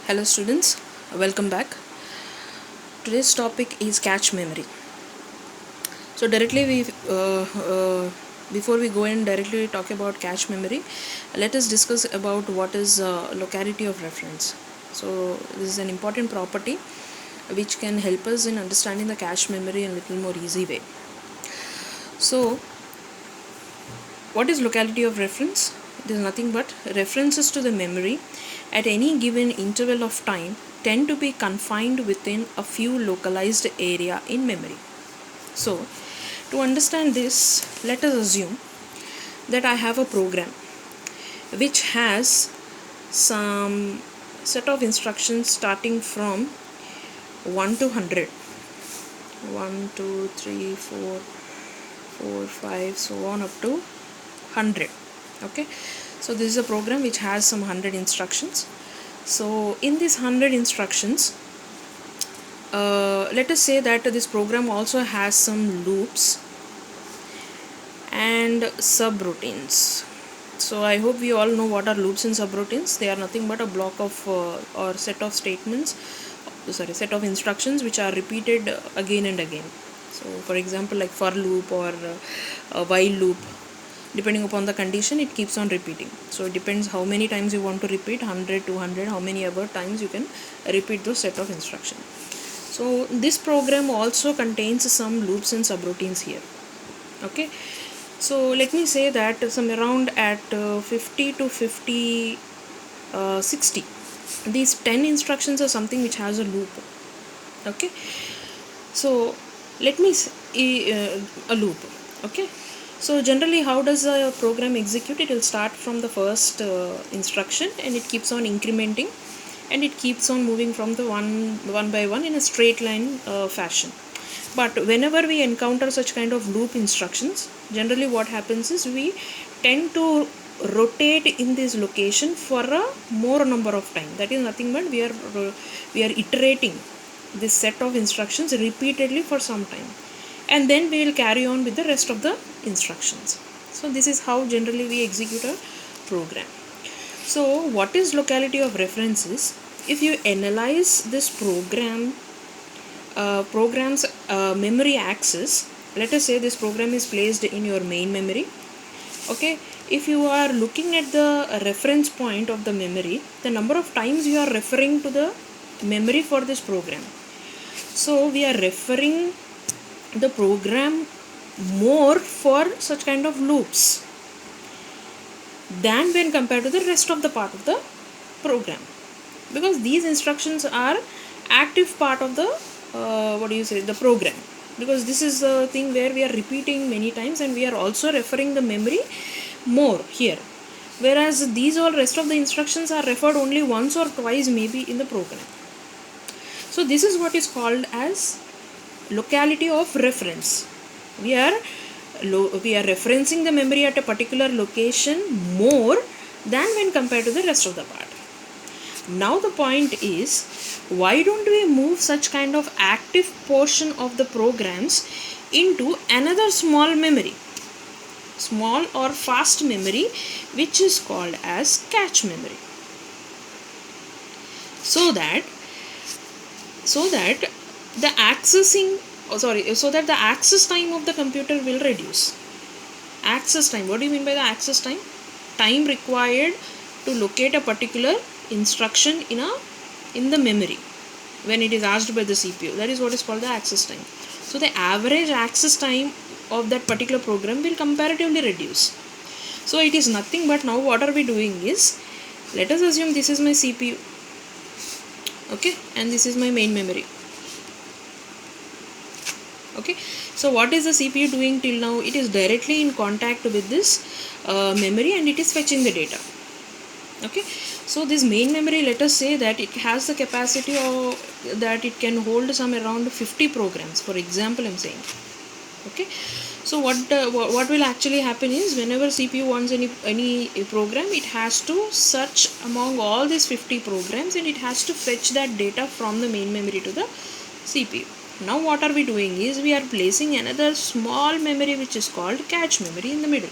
Hello students, welcome back. Today's topic is cache memory. So directly before we go in directly talk about cache memory, let us discuss about what is locality of reference. So this is an important property which can help us in understanding the cache memory in a little more easy way. So what is locality of reference? It is nothing but references to the memory at any given interval of time tend to be confined within a few localized area in memory. So, to understand this, let us assume that I have a program which has some set of instructions starting from 1 to 100. 1, 2, 3, 4, 4, 5, so on up to 100. Okay, so this is a program which has some 100 instructions. So in these 100 instructions, let us say that this program also has some loops and subroutines. So I hope we all know what are loops and subroutines. They are nothing but a block of or set of set of instructions which are repeated again and again. So for example, like for loop or a while loop, depending upon the condition, it keeps on repeating. So it depends how many times you want to repeat, 100, 200, how many other times you can repeat those set of instructions. So this program also contains some loops and subroutines here. Okay, so let me say that some around at 50 to 50 60, these 10 instructions are something which has a loop. Okay, so let me a loop. Okay, so generally how does a program execute? It will start from the first instruction and it keeps on incrementing and it keeps on moving from the one by one in a straight line fashion. But whenever we encounter such kind of loop instructions, generally what happens is we tend to rotate in this location for a more number of time. That is nothing but we are iterating this set of instructions repeatedly for some time, and then we will carry on with the rest of the instructions. So this is how generally we execute a program. So what is locality of references? If you analyze this program's memory access, let us say this program is placed in your main memory. Okay, if you are looking at the reference point of the memory, the number of times you are referring to the memory for this program. So we are referring the program more for such kind of loops than when compared to the rest of the part of the program, because these instructions are active part of the the program, because this is the thing where we are repeating many times and we are also referring the memory more here, whereas these all rest of the instructions are referred only once or twice maybe in the program. So this is what is called as locality of reference. We are referencing the memory at a particular location more than when compared to the rest of the part. Now the point is, why don't we move such kind of active portion of the programs into another small memory, small or fast memory, which is called as cache memory, so that the access time of the computer will reduce. Access time, what do you mean by the access time? Time required to locate a particular instruction in the memory when it is asked by the CPU. That is what is called the access time. So the average access time of that particular program will comparatively reduce. So it is nothing but, now what are we doing is, let us assume this is my CPU, okay, and this is my main memory. Okay, so what is the CPU doing till now? It is directly in contact with this memory and it is fetching the data. Okay, so this main memory, let us say that it has the capacity of that it can hold some around 50 programs, for example I'm saying. Okay, so what will actually happen is, whenever CPU wants any program, it has to search among all these 50 programs and it has to fetch that data from the main memory to the CPU. Now what are we doing is, we are placing another small memory which is called cache memory in the middle.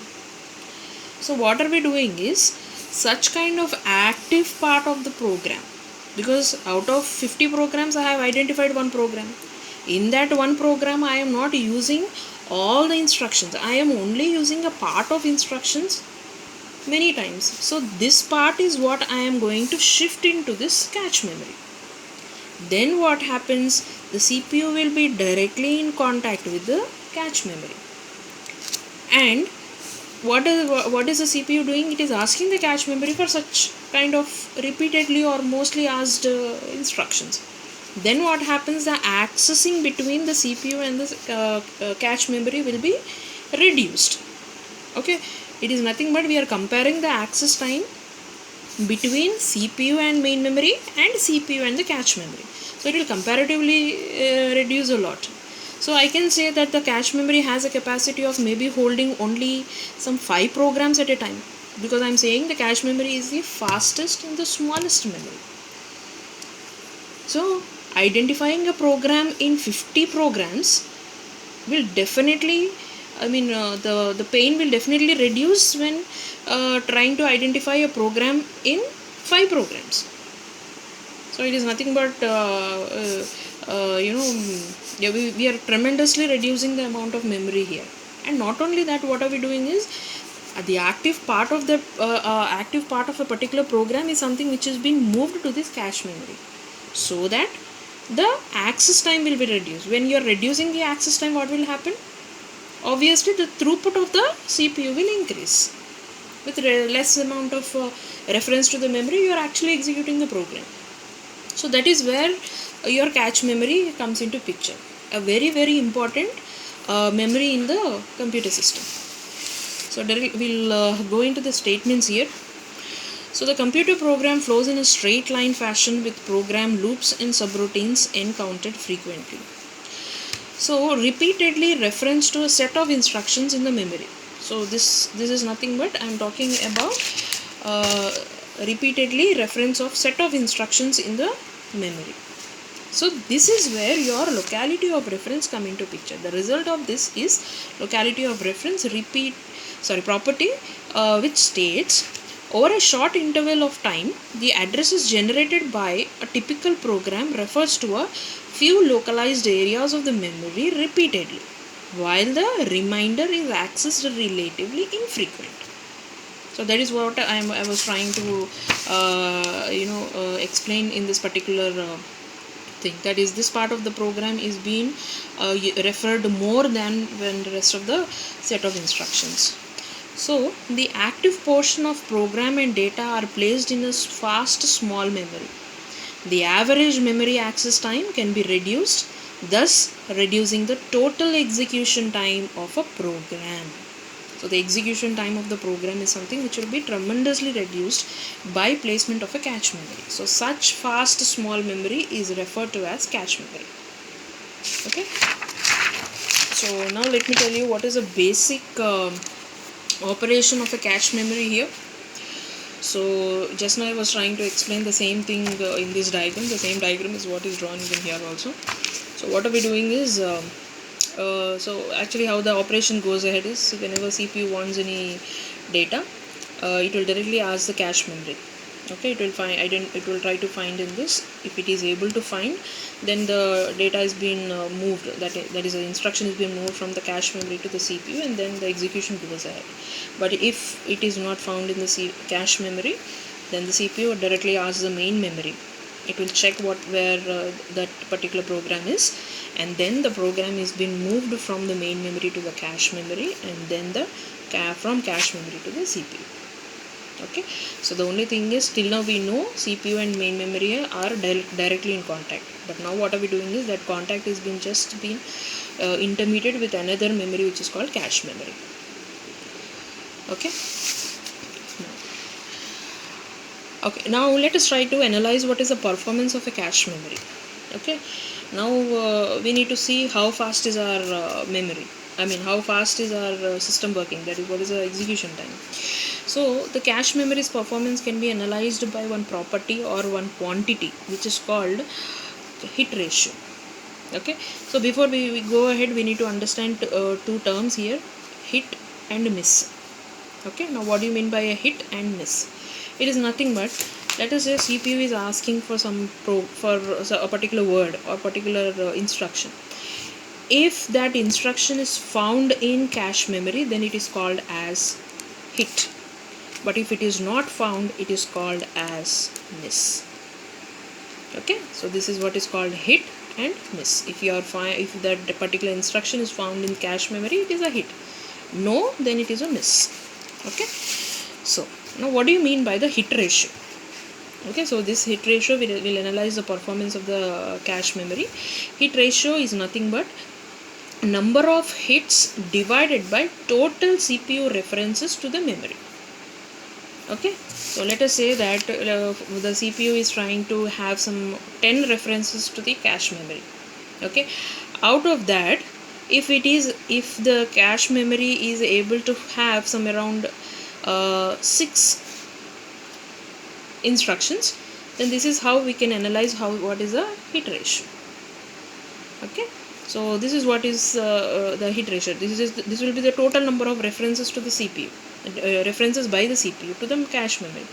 So what are we doing is, such kind of active part of the program because out of 50 programs I have identified one program. In that one program I am not using all the instructions, I am only using a part of instructions many times. So this part is what I am going to shift into this cache memory. Then what happens, the CPU will be directly in contact with the cache memory. And what is the CPU doing? It is asking the cache memory for such kind of repeatedly or mostly asked instructions. Then what happens, the accessing between the CPU and the cache memory will be reduced. Okay, it is nothing but we are comparing the access time between CPU and main memory and CPU and the cache memory. So it will comparatively reduce a lot. So I can say that the cache memory has a capacity of maybe holding only some 5 programs at a time, because I'm saying the cache memory is the fastest and the smallest memory. So identifying a program in 50 programs will definitely, the pain will definitely reduce when trying to identify a program in 5 programs. So it is nothing but we are tremendously reducing the amount of memory here. And not only that, what are we doing is the active part of a particular program is something which is being moved to this cache memory, so that the access time will be reduced. When you are reducing the access time, what will happen? Obviously the throughput of the CPU will increase. With less amount of reference to the memory, you are actually executing the program. So that is where your cache memory comes into picture. A very, very important memory in the computer system. So we'll go into the statements here. So the computer program flows in a straight line fashion with program loops and subroutines encountered frequently. So repeatedly reference to a set of instructions in the memory. So this is nothing but I am talking about repeatedly reference of set of instructions in the memory. So this is where your locality of reference come into picture. The result of this is locality of reference property which states over a short interval of time, the addresses generated by a typical program refers to a few localized areas of the memory repeatedly, while the remainder is accessed relatively infrequent. So that is what I was trying to explain in this particular thing. That is, this part of the program is being referred more than when the rest of the set of instructions. So the active portion of program and data are placed in a fast small memory. The average memory access time can be reduced, thus reducing the total execution time of a program. So the execution time of the program is something which will be tremendously reduced by placement of a cache memory. So such fast small memory is referred to as cache memory. Okay. So now let me tell you what is a basic operation of a cache memory here. So just now I was trying to explain the same thing in this diagram. The same diagram is what is drawn in here also. So what are we doing is so actually how the operation goes ahead is, whenever CPU wants any data, it will directly ask the cache memory. Okay, it will try to find in this. If it is able to find, then the data is being moved, that is the instruction is being moved from the cache memory to the CPU, and then the execution goes ahead. But if it is not found in the cache memory, then the CPU will directly ask the main memory. It will check where that particular program is, and then the program is being moved from the main memory to the cache memory, and then from cache memory to the CPU. Okay, so the only thing is, till now we know CPU and main memory are directly in contact, but now what are we doing is that contact is being intermediate with another memory which is called cache memory. Okay. Okay, now let us try to analyze what is the performance of a cache memory. Okay, now we need to see how fast is our memory. How fast is our system working, that is, what is the execution time. So the cache memory's performance can be analyzed by one property or one quantity which is called hit ratio. Okay, so before we go ahead, we need to understand two terms here, hit and miss. Okay, now what do you mean by a hit and miss? It is nothing but Let us say CPU is asking for a particular word or particular instruction. If that instruction is found in cache memory, then it is called as hit. But if it is not found, it is called as miss. Okay, so this is what is called hit and miss. If if that particular instruction is found in cache memory, it is a hit. No, then it is a miss. Okay, so now what do you mean by the hit ratio? Okay, so this hit ratio will analyze the performance of the cache memory. Hit ratio is nothing but number of hits divided by total CPU references to the memory. Okay, so let us say that the CPU is trying to have some 10 references to the cache memory. Okay, out of that, if the cache memory is able to have some around 6 instructions, then this is how we can analyze what is the hit ratio. Okay, so this is what is the hit ratio. This will be the total number of references to the CPU, references by the CPU to the cache memory.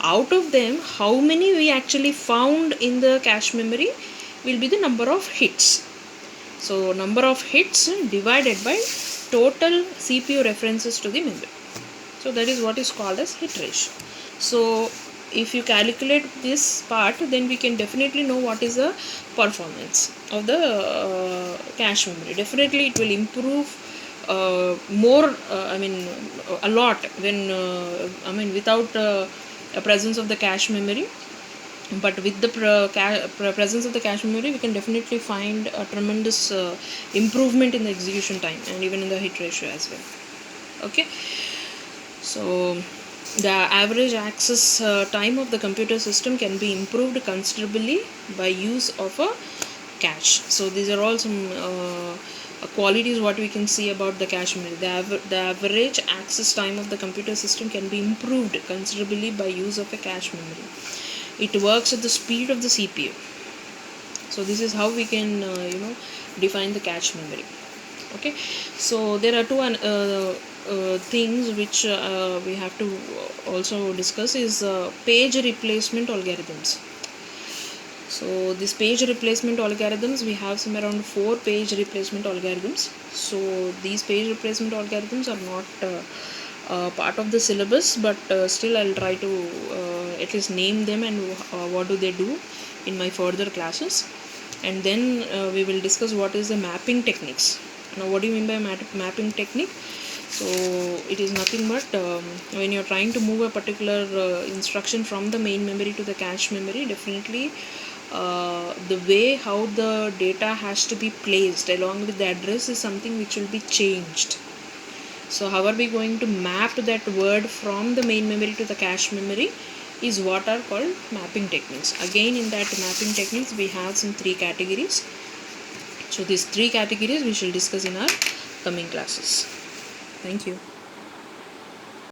Out of them, how many we actually found in the cache memory will be the number of hits. So number of hits divided by total CPU references to the memory. So that is what is called as hit ratio. So if you calculate this part, then we can definitely know what is the performance of the cache memory. Definitely it will improve more, a lot when without a presence of the cache memory. But with the presence of the cache memory, we can definitely find a tremendous improvement in the execution time and even in the hit ratio as well. Okay, so the average access time of the computer system can be improved considerably by use of a cache. So these are all some qualities what we can see about the cache memory. The average access time of the computer system can be improved considerably by use of a cache memory. It works at the speed of the CPU. So this is how we can define the cache memory. Okay, so there are two things which we have to also discuss is page replacement algorithms. So this page replacement algorithms, we have some around 4 page replacement algorithms. So these page replacement algorithms are not part of the syllabus, but still I'll try to at least name them and what do they do in my further classes. And then we will discuss what is the mapping techniques. Now what do you mean by mapping technique? So it is nothing but when you're trying to move a particular instruction from the main memory to the cache memory, definitely the way how the data has to be placed along with the address is something which will be changed. So how are we going to map that word from the main memory to the cache memory is what are called mapping techniques. Again, in that mapping techniques, we have some 3 categories. So these 3 categories we shall discuss in our coming classes. Thank you.